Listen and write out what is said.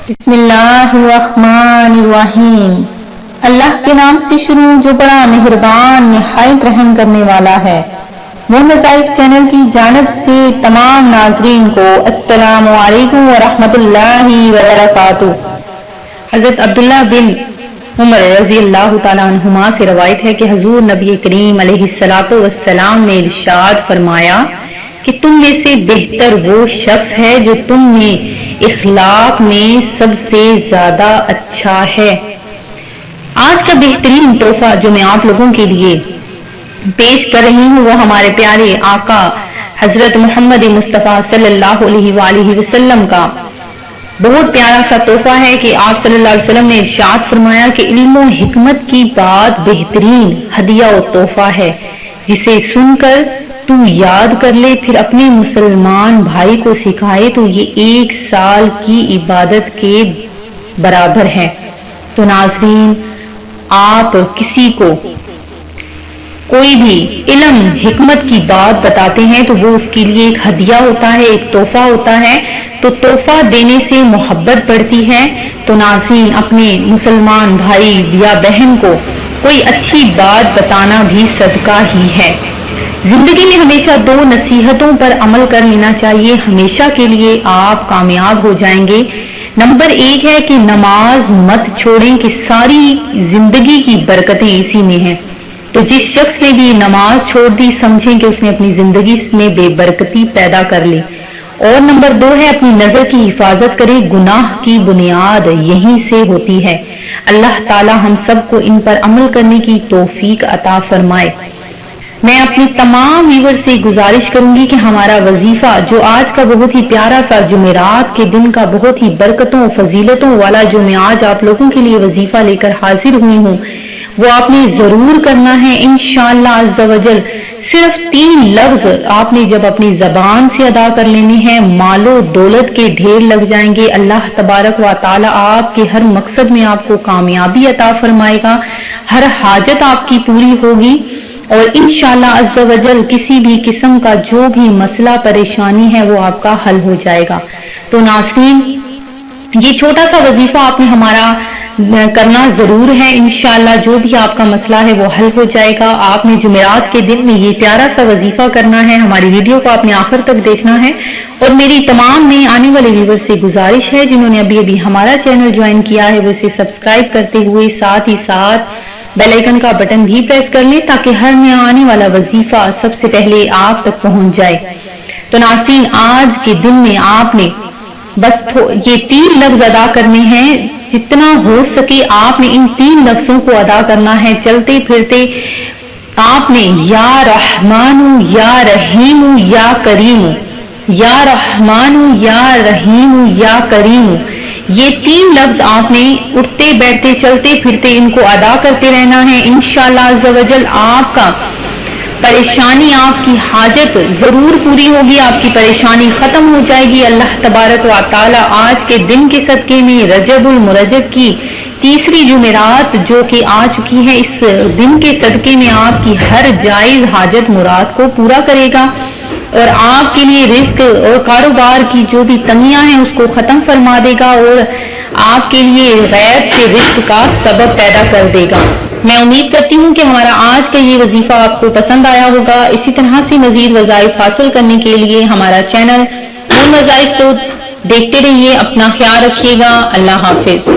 بسم اللہ الرحمن الرحیم۔ اللہ کے نام سے شروع جو بڑا مہربان نہایت رحم کرنے والا ہے۔ وہ مذاہب چینل کی جانب سے تمام ناظرین کو السلام علیکم ورحمۃ اللہ وبرکاتہ۔ حضرت عبداللہ بن عمر رضی اللہ تعالیٰ عنہما سے روایت ہے کہ حضور نبی کریم علیہ الصلوۃ والسلام نے ارشاد فرمایا کہ تم میں سے بہتر وہ شخص ہے جو تم میں اخلاق میں سب سے زیادہ اچھا ہے۔ آج کا بہترین تحفہ جو میں آپ لوگوں کے لیے پیش کر رہی ہوں وہ ہمارے پیارے آقا حضرت محمد مصطفیٰ صلی اللہ علیہ وآلہ وسلم کا بہت پیارا سا تحفہ ہے کہ آپ صلی اللہ علیہ وسلم نے ارشاد فرمایا کہ علم و حکمت کی بات بہترین ہدیہ و تحفہ ہے، جسے سن کر تو یاد کر لے پھر اپنے مسلمان بھائی کو سکھائے تو یہ 1 سال کی عبادت کے برابر ہے۔ تو ناظرین، آپ کسی کو کوئی بھی علم حکمت کی بات بتاتے ہیں تو وہ اس کے لیے ایک ہدیہ ہوتا ہے، ایک تحفہ ہوتا ہے، تو تحفہ دینے سے محبت بڑھتی ہے۔ تو ناظرین، اپنے مسلمان بھائی یا بہن کو کوئی اچھی بات بتانا بھی صدقہ ہی ہے۔ زندگی میں ہمیشہ 2 نصیحتوں پر عمل کر لینا چاہیے، ہمیشہ کے لیے آپ کامیاب ہو جائیں گے۔ نمبر 1 ہے کہ نماز مت چھوڑیں، کہ ساری زندگی کی برکتیں اسی میں ہیں۔ تو جس شخص نے بھی نماز چھوڑ دی سمجھیں کہ اس نے اپنی زندگی میں بے برکتی پیدا کر لی۔ اور نمبر 2 ہے اپنی نظر کی حفاظت کرے، گناہ کی بنیاد یہیں سے ہوتی ہے۔ اللہ تعالی ہم سب کو ان پر عمل کرنے کی توفیق عطا فرمائے۔ میں اپنی تمام ویور سے گزارش کروں گی کہ ہمارا وظیفہ جو آج کا بہت ہی پیارا سا جمعرات کے دن کا بہت ہی برکتوں فضیلتوں والا جو میں آج آپ لوگوں کے لیے وظیفہ لے کر حاضر ہوئی ہوں وہ آپ نے ضرور کرنا ہے انشاءاللہ عز و جل۔ صرف 3 لفظ آپ نے جب اپنی زبان سے ادا کر لینے ہیں، مال و دولت کے ڈھیر لگ جائیں گے۔ اللہ تبارک و تعالی آپ کے ہر مقصد میں آپ کو کامیابی عطا فرمائے گا، ہر حاجت آپ کی پوری ہوگی، اور انشاءاللہ عز و جل کسی بھی قسم کا جو بھی مسئلہ پریشانی ہے وہ آپ کا حل ہو جائے گا۔ تو ناظرین، یہ چھوٹا سا وظیفہ آپ نے ہمارا کرنا ضرور ہے، انشاءاللہ جو بھی آپ کا مسئلہ ہے وہ حل ہو جائے گا۔ آپ نے جمعرات کے دن میں یہ پیارا سا وظیفہ کرنا ہے، ہماری ویڈیو کو آپ نے آخر تک دیکھنا ہے، اور میری تمام نئے آنے والے ویور سے گزارش ہے جنہوں نے ابھی ہمارا چینل جوائن کیا ہے وہ اسے سبسکرائب کرتے ہوئے ساتھ ہی ساتھ بیل آئیکن کا بٹن بھی پریس کر لیں تاکہ ہر نیا آنے والا وظیفہ سب سے پہلے آپ تک پہنچ جائے۔ تو ناظرین، آج کے دن میں آپ نے بس یہ 3 لفظ ادا کرنے ہیں، جتنا ہو سکے آپ نے ان 3 لفظوں کو ادا کرنا ہے۔ چلتے پھرتے آپ نے یا رحمان یا رحیم یا کریم، یا رحمان یا رحیم یا کریم، یہ 3 لفظ آپ نے اٹھتے بیٹھتے چلتے پھرتے ان کو ادا کرتے رہنا ہے۔ انشاءاللہ عز و جل آپ کا پریشانی، آپ کی حاجت ضرور پوری ہوگی، آپ کی پریشانی ختم ہو جائے گی۔ اللہ تبارک و تعالی آج کے دن کے صدقے میں رجب المرجب کی 3ری جمعرات جو کہ آ چکی ہے، اس دن کے صدقے میں آپ کی ہر جائز حاجت مراد کو پورا کرے گا، اور آپ کے لیے رزق اور کاروبار کی جو بھی تنگیاں ہیں اس کو ختم فرما دے گا، اور آپ کے لیے غیب سے رزق کا سبب پیدا کر دے گا۔ میں امید کرتی ہوں کہ ہمارا آج کا یہ وظیفہ آپ کو پسند آیا ہوگا۔ اسی طرح سے مزید وظائف حاصل کرنے کے لیے ہمارا چینل نور وظائف کو دیکھتے رہیے۔ اپنا خیال رکھیے گا۔ اللہ حافظ۔